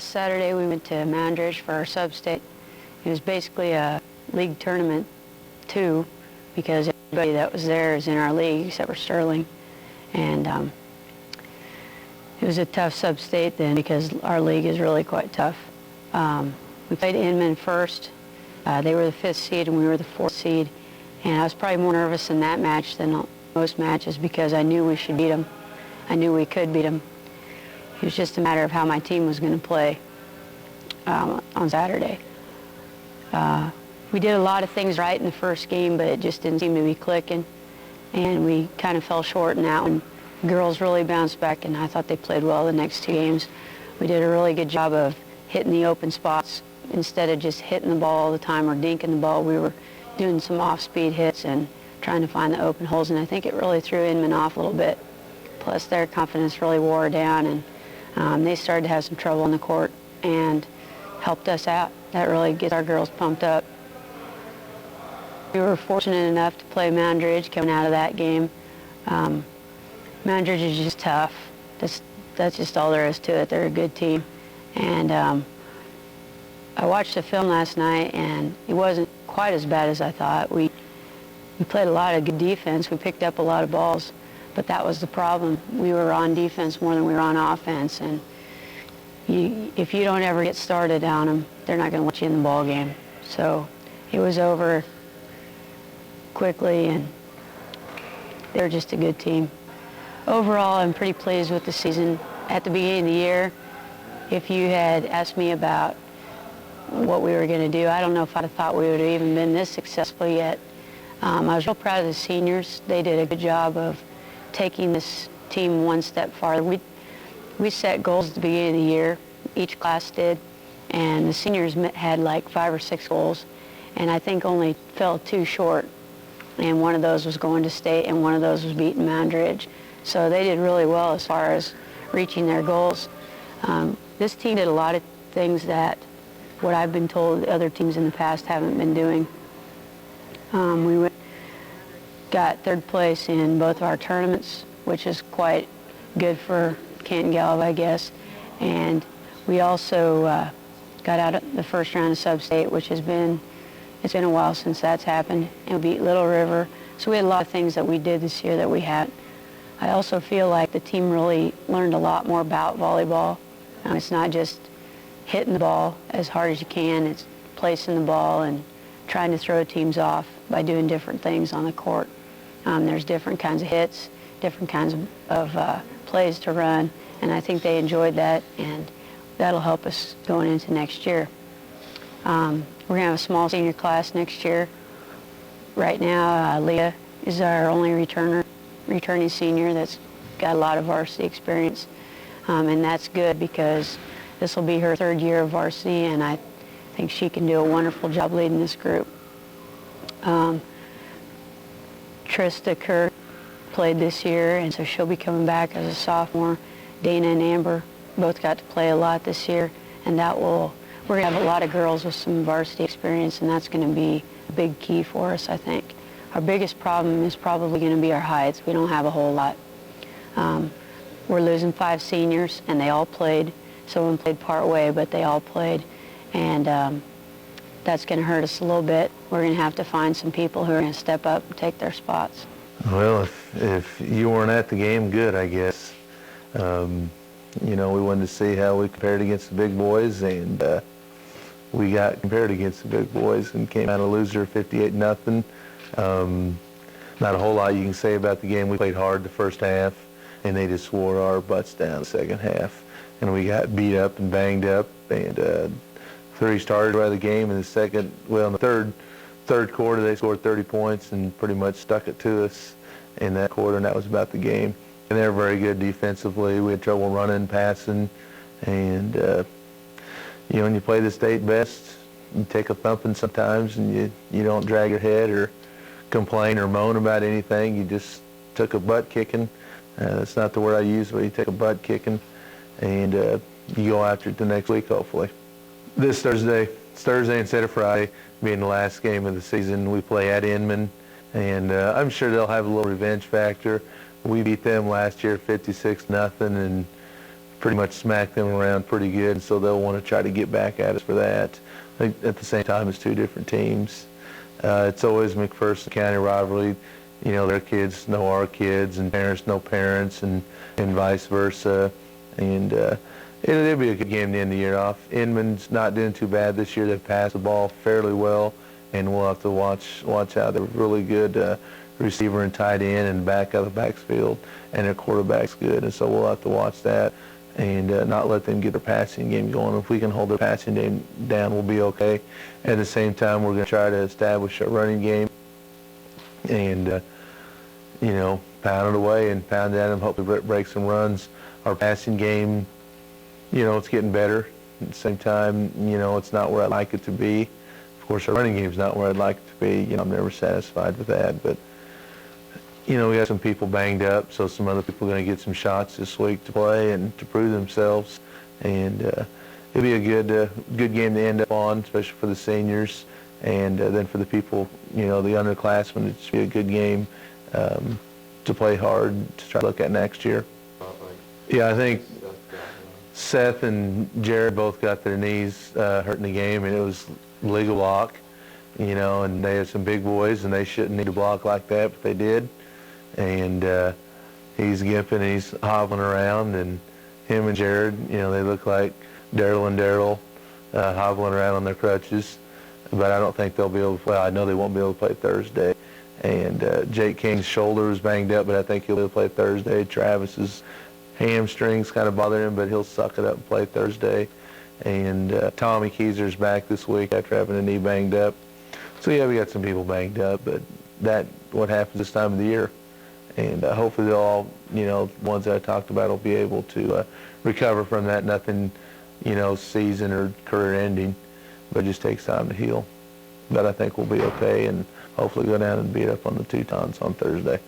last Saturday we went to Mandridge for our sub-state. It was basically a league tournament too, because everybody that was there is in our league except for Sterling. And it was a tough sub-state then because our league is really quite tough. We played Inman first. They were the 5th seed and we were the 4th seed. And I was probably more nervous in that match than most matches because I knew we should beat them. I knew we could beat them. It was just a matter of how my team was going to play on Saturday. We did a lot of things right in the first game, but it just didn't seem to be clicking. And we kind of fell short in that one. The girls really bounced back, and I thought they played well the next 2 games. We did a really good job of hitting the open spots. Instead of just hitting the ball all the time or dinking the ball, we were doing some off-speed hits and trying to find the open holes, and I think it really threw Inman off a little bit. Plus, their confidence really wore down, and they started to have some trouble on the court and helped us out. That really gets our girls pumped up. We were fortunate enough to play Mandridge coming out of that game. Mandridge is just tough. That's just all there is to it. They're a good team. And I watched the film last night, and it wasn't quite as bad as I thought. We played a lot of good defense. We picked up a lot of balls, but that was the problem. We were on defense more than we were on offense, and if you don't ever get started on them, they're not going to let you in the ball game. So it was over quickly, and they were just a good team. Overall, I'm pretty pleased with the season. At the beginning of the year, if you had asked me about what we were going to do, I don't know if I'd have thought we would have even been this successful yet. I was real proud of the seniors. They did a good job of taking this team one step farther. We set goals at the beginning of the year, each class did, and the seniors had like 5 or 6 goals, and I think only fell 2 short. And one of those was going to state, and one of those was beating Mandridge. So they did really well as far as reaching their goals. This team did a lot of things that what I've been told other teams in the past haven't been doing. We got 3rd place in both of our tournaments, which is quite good for Canton-Galva, I guess. And we also got out of the first round of sub-state, which it's been a while since that's happened, and we beat Little River. So we had a lot of things that we did this year that we had. I also feel like the team really learned a lot more about volleyball. It's not just hitting the ball as hard as you can, it's placing the ball and trying to throw teams off by doing different things on the court. There's different kinds of hits, different kinds of plays to run, and I think they enjoyed that, and that'll help us going into next year. We're going to have a small senior class next year. Right now, Leah is our only returning senior that's got a lot of varsity experience, and that's good because this will be her 3rd year of varsity, and I think she can do a wonderful job leading this group. Trista Kirk played this year, and so she'll be coming back as a sophomore. Dana and Amber both got to play a lot this year, and we're going to have a lot of girls with some varsity experience, and that's going to be a big key for us, I think. Our biggest problem is probably going to be our heights. We don't have a whole lot. We're losing 5 seniors, and they all played. Someone played part way, but they all played, and that's going to hurt us a little bit. We're going to have to find some people who are going to step up and take their spots. Well, if you weren't at the game, good, I guess. You know, we wanted to see how we compared against the big boys, and we got compared against the big boys and came out a loser 58-0. Not a whole lot you can say about the game. We played hard the first half, and they just wore our butts down the second half. And we got beat up and banged up, and 3 started out of the game. In the third quarter, they scored 30 points and pretty much stuck it to us in that quarter, and that was about the game. And they were very good defensively. We had trouble running, passing, and you know, when you play the state best, you take a thumping sometimes, and you don't drag your head or complain or moan about anything. You just took a butt kicking. That's not the word I use, but you take a butt kicking, and you go after it the next week, hopefully. This Thursday, it's Thursday instead of Friday, being the last game of the season, we play at Inman, and I'm sure they'll have a little revenge factor. We beat them last year 56-0, and pretty much smacked them around pretty good, and so they'll want to try to get back at us for that. I think at the same time, it's two different teams. It's always McPherson County rivalry. You know, their kids know our kids, and parents know parents, and vice versa. And it'll be a good game to end the year off. Inman's not doing too bad this year. They've passed the ball fairly well, and we'll have to watch out. They're really good receiver and tight end and back out of the backfield, and their quarterback's good, and so we'll have to watch that and not let them get their passing game going. If we can hold their passing game down, we'll be okay. At the same time, we're going to try to establish a running game and, you know, pound it away and pound at them, hopefully break some runs. Our passing game, you know, it's getting better. At the same time, you know, it's not where I'd like it to be. Of course, our running game's not where I'd like it to be. You know, I'm never satisfied with that, but you know, we got some people banged up, so some other people are going to get some shots this week to play and to prove themselves. And it'll be a good game to end up on, especially for the seniors. And then for the people, you know, the underclassmen, it should be a good game to play hard to try to look at next year. Yeah, I think Seth and Jared both got their knees hurt in the game, and it was legal block, you know, and they had some big boys, and they shouldn't need to block like that, but they did. And he's gimping and he's hobbling around, and him and Jared, you know, they look like Daryl and Daryl hobbling around on their crutches. But I don't think they'll be able to play. I know they won't be able to play Thursday. And Jake King's shoulder is banged up, but I think he'll be able to play Thursday. Travis's hamstrings kind of bother him, but he'll suck it up and play Thursday. And Tommy Keyser's back this week after having a knee banged up. So yeah, we got some people banged up, but that's what happens this time of the year. And hopefully they'll all, you know, ones that I talked about will be able to recover from that. Nothing, you know, season or career ending, but it just takes time to heal. But I think we'll be okay and hopefully go down and beat up on the Teutons on Thursday.